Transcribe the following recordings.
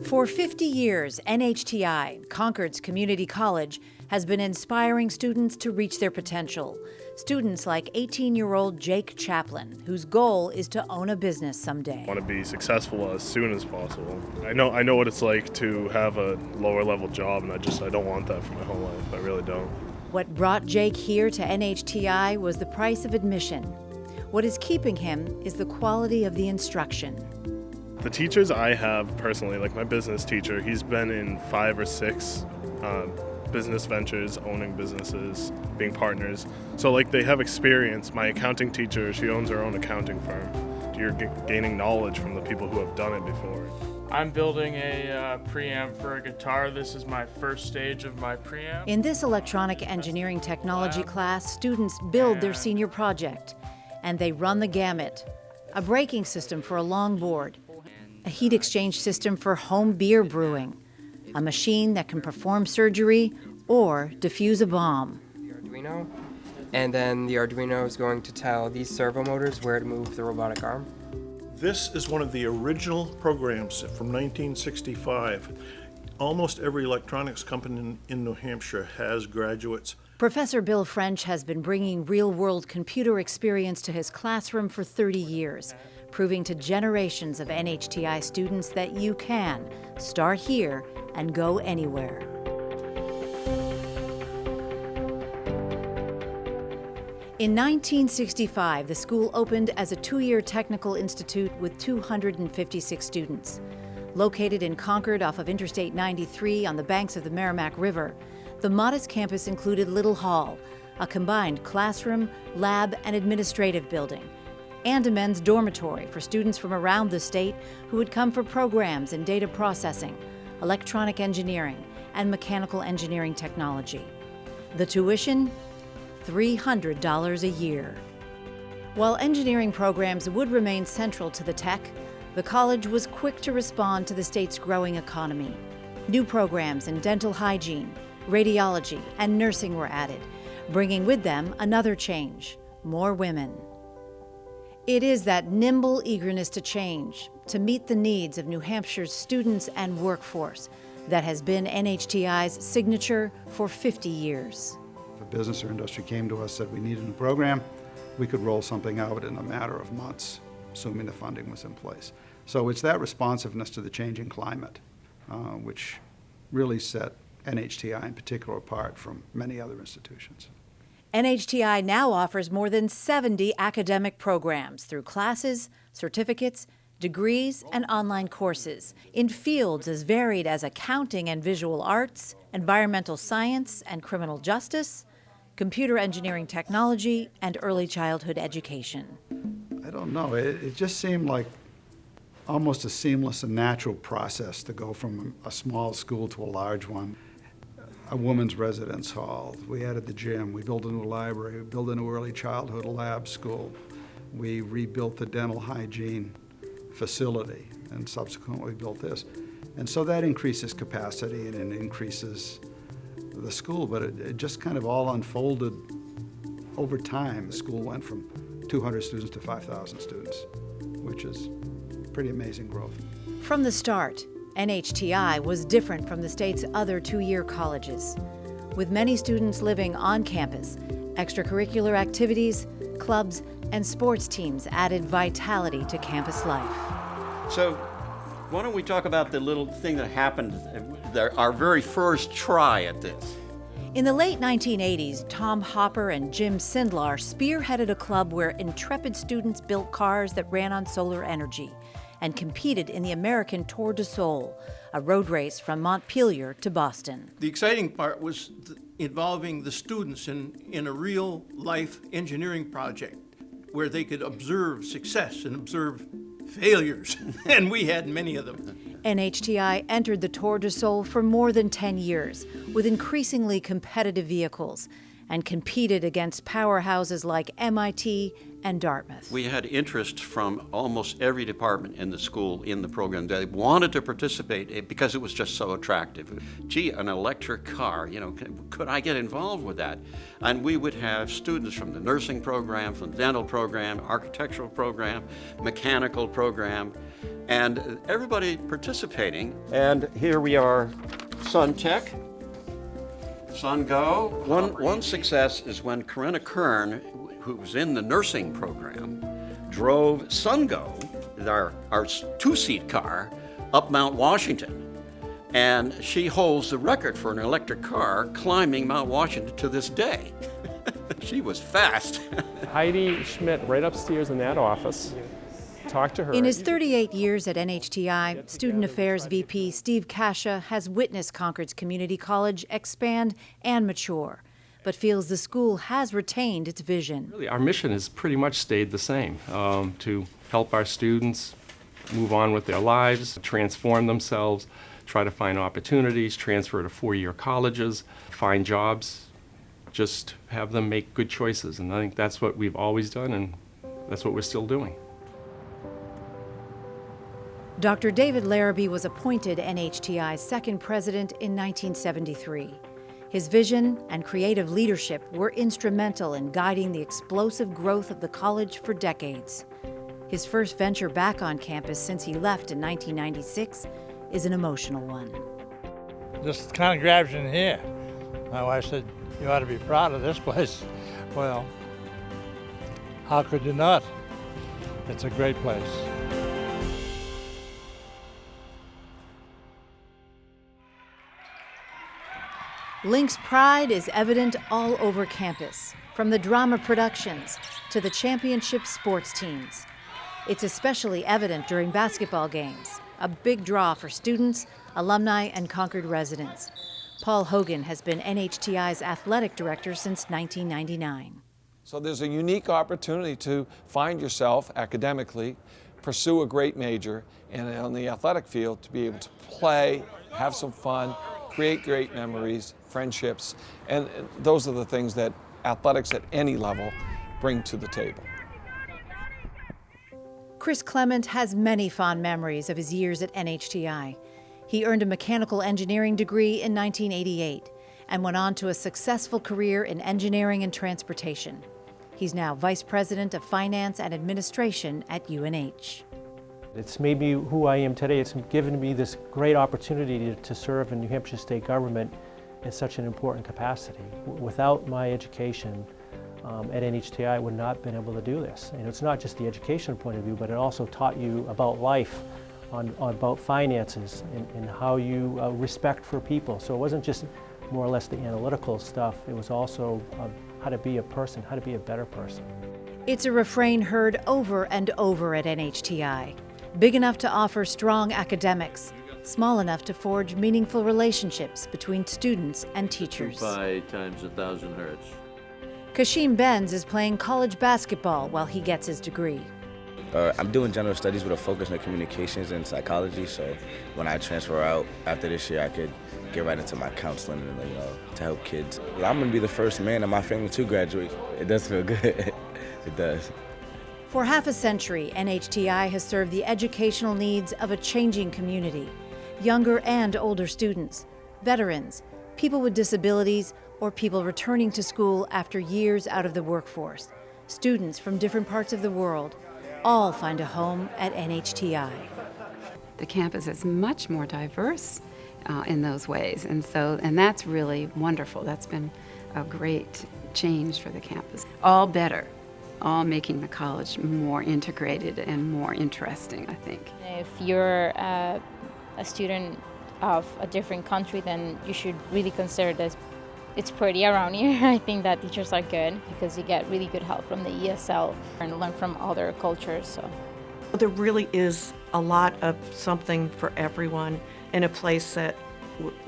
For 50 years, NHTI, Concord's community college, has been inspiring students to reach their potential. Students like 18-year-old Jake Chaplin, whose goal is to own a business someday. I want to be successful as soon as possible. I know what it's like to have a lower level job, and I don't want that for my whole life. I really don't. What brought Jake here to NHTI was the price of admission. What is keeping him is the quality of the instruction. The teachers I have personally, like my business teacher, he's been in 5 or 6 business ventures, owning businesses, being partners. So like they have experience. My accounting teacher, she owns her own accounting firm. You're gaining knowledge from the people who have done it before. I'm building a preamp for a guitar. This is my first stage of my preamp. In this electronic engineering technology class, students build their senior project, and they run the gamut. A braking system for a longboard, a heat exchange system for home beer brewing, a machine that can perform surgery or defuse a bomb. The Arduino, and then the Arduino is going to tell these servo motors where to move the robotic arm. This is one of the original programs from 1965. Almost every electronics company in New Hampshire has graduates. Professor Bill French has been bringing real-world computer experience to his classroom for 30 years, proving to generations of NHTI students that you can start here and go anywhere. In 1965, the school opened as a 2-year technical institute with 256 students. Located in Concord off of Interstate 93 on the banks of the Merrimack River, the modest campus included Little Hall, a combined classroom, lab, and administrative building, and a men's dormitory for students from around the state who would come for programs in data processing, electronic engineering, and mechanical engineering technology. The tuition? $300 a year. While engineering programs would remain central to the tech, the college was quick to respond to the state's growing economy. New programs in dental hygiene, radiology, and nursing were added, bringing with them another change: more women. It is that nimble eagerness to change, to meet the needs of New Hampshire's students and workforce, that has been NHTI's signature for 50 years. If a business or industry came to us, said we needed a program, we could roll something out in a matter of months, assuming the funding was in place. So it's that responsiveness to the changing climate, which really set NHTI in particular apart from many other institutions. NHTI now offers more than 70 academic programs through classes, certificates, degrees, and online courses in fields as varied as accounting and visual arts, environmental science and criminal justice, computer engineering technology, and early childhood education. I don't know, it just seemed like almost a seamless and natural process to go from a small school to a large one. A women's residence hall, we added the gym, we built a new library, we built a new early childhood lab school, we rebuilt the dental hygiene facility, and subsequently built this. And so that increases capacity and it increases the school, but it just kind of all unfolded over time. The school went from 200 students to 5,000 students, which is pretty amazing growth. From the start, NHTI was different from the state's other 2-year colleges. With many students living on campus, extracurricular activities, clubs, and sports teams added vitality to campus life. So why don't we talk about the little thing that happened, our very first try at this. In the late 1980s, Tom Hopper and Jim Sindlar spearheaded a club where intrepid students built cars that ran on solar energy and competed in the American Tour de Sol, a road race from Montpelier to Boston. The exciting part was involving the students in a real-life engineering project where they could observe success and observe failures, and we had many of them. NHTI entered the Tour de Sol for more than 10 years with increasingly competitive vehicles and competed against powerhouses like MIT, and Dartmouth. We had interest from almost every department in the school in the program. They wanted to participate because it was just so attractive. Gee, an electric car, could I get involved with that? And we would have students from the nursing program, from the dental program, architectural program, mechanical program, and everybody participating. And here we are, Sun Tech. Sun Go. One success is when Corinna Kern, who was in the nursing program, drove Sun Go, our two-seat car, up Mount Washington. And she holds the record for an electric car climbing Mount Washington to this day. She was fast. Heidi Schmidt, right upstairs in that office. Talk to her. In his 38 years at NHTI, Student Affairs VP Steve Kasha has witnessed Concord's community college expand and mature, but feels the school has retained its vision. Really, our mission has pretty much stayed the same, to help our students move on with their lives, transform themselves, try to find opportunities, transfer to four-year colleges, find jobs, just have them make good choices. And I think that's what we've always done, and that's what we're still doing. Dr. David Larrabee was appointed NHTI's second president in 1973. His vision and creative leadership were instrumental in guiding the explosive growth of the college for decades. His first venture back on campus since he left in 1996 is an emotional one. Just kind of grabs you in here. My wife said, "You ought to be proud of this place." Well, how could you not? It's a great place. Link's pride is evident all over campus, from the drama productions to the championship sports teams. It's especially evident during basketball games, a big draw for students, alumni, and Concord residents. Paul Hogan has been NHTI's athletic director since 1999. So there's a unique opportunity to find yourself academically, pursue a great major, and on the athletic field to be able to play, have some fun, create great memories, friendships, and those are the things that athletics at any level bring to the table. Chris Clement has many fond memories of his years at NHTI. He earned a mechanical engineering degree in 1988 and went on to a successful career in engineering and transportation. He's now Vice President of Finance and Administration at UNH. It's made me who I am today. It's given me this great opportunity to serve in New Hampshire state government in such an important capacity. Without my education at NHTI, I would not have been able to do this. And it's not just the education point of view, but it also taught you about life, about finances, and how you respect for people. So it wasn't just more or less the analytical stuff, it was also how to be a person, how to be a better person. It's a refrain heard over and over at NHTI. Big enough to offer strong academics, small enough to forge meaningful relationships between students and teachers. 2 pi times 1,000 hertz. Kashim Benz is playing college basketball while he gets his degree. I'm doing general studies with a focus on communications and psychology, so when I transfer out after this year, I could get right into my counseling and to help kids. I'm gonna be the first man in my family to graduate. It does feel good. It does. For half a century, NHTI has served the educational needs of a changing community. Younger and older students, veterans, people with disabilities, or people returning to school after years out of the workforce. Students from different parts of the world all find a home at NHTI. The campus is much more diverse in those ways, and that's really wonderful. That's been a great change for the campus. All better, all making the college more integrated and more interesting, I think. If you're a student of a different country, then you should really consider this. It's pretty around here. I think that teachers are good because you get really good help from the ESL and learn from other cultures. So there really is a lot of something for everyone in a place that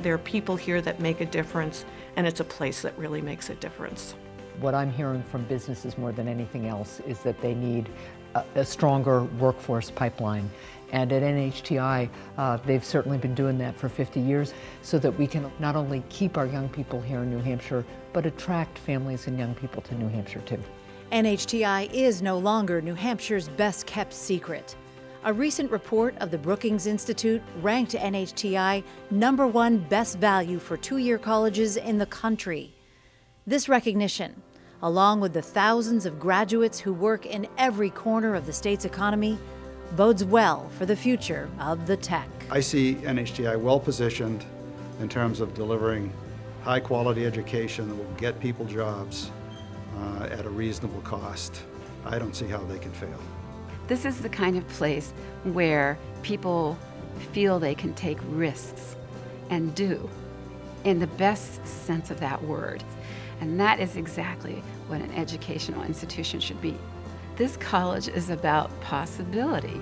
there are people here that make a difference, and it's a place that really makes a difference. What I'm hearing from businesses more than anything else is that they need a stronger workforce pipeline. And at NHTI, they've certainly been doing that for 50 years so that we can not only keep our young people here in New Hampshire, but attract families and young people to New Hampshire too. NHTI is no longer New Hampshire's best-kept secret. A recent report of the Brookings Institute ranked NHTI #1 best value for two-year colleges in the country. This recognition, along with the thousands of graduates who work in every corner of the state's economy, bodes well for the future of the tech. I see NHTI well-positioned in terms of delivering high-quality education that will get people jobs at a reasonable cost. I don't see how they can fail. This is the kind of place where people feel they can take risks and do, in the best sense of that word. And that is exactly what an educational institution should be. This college is about possibility.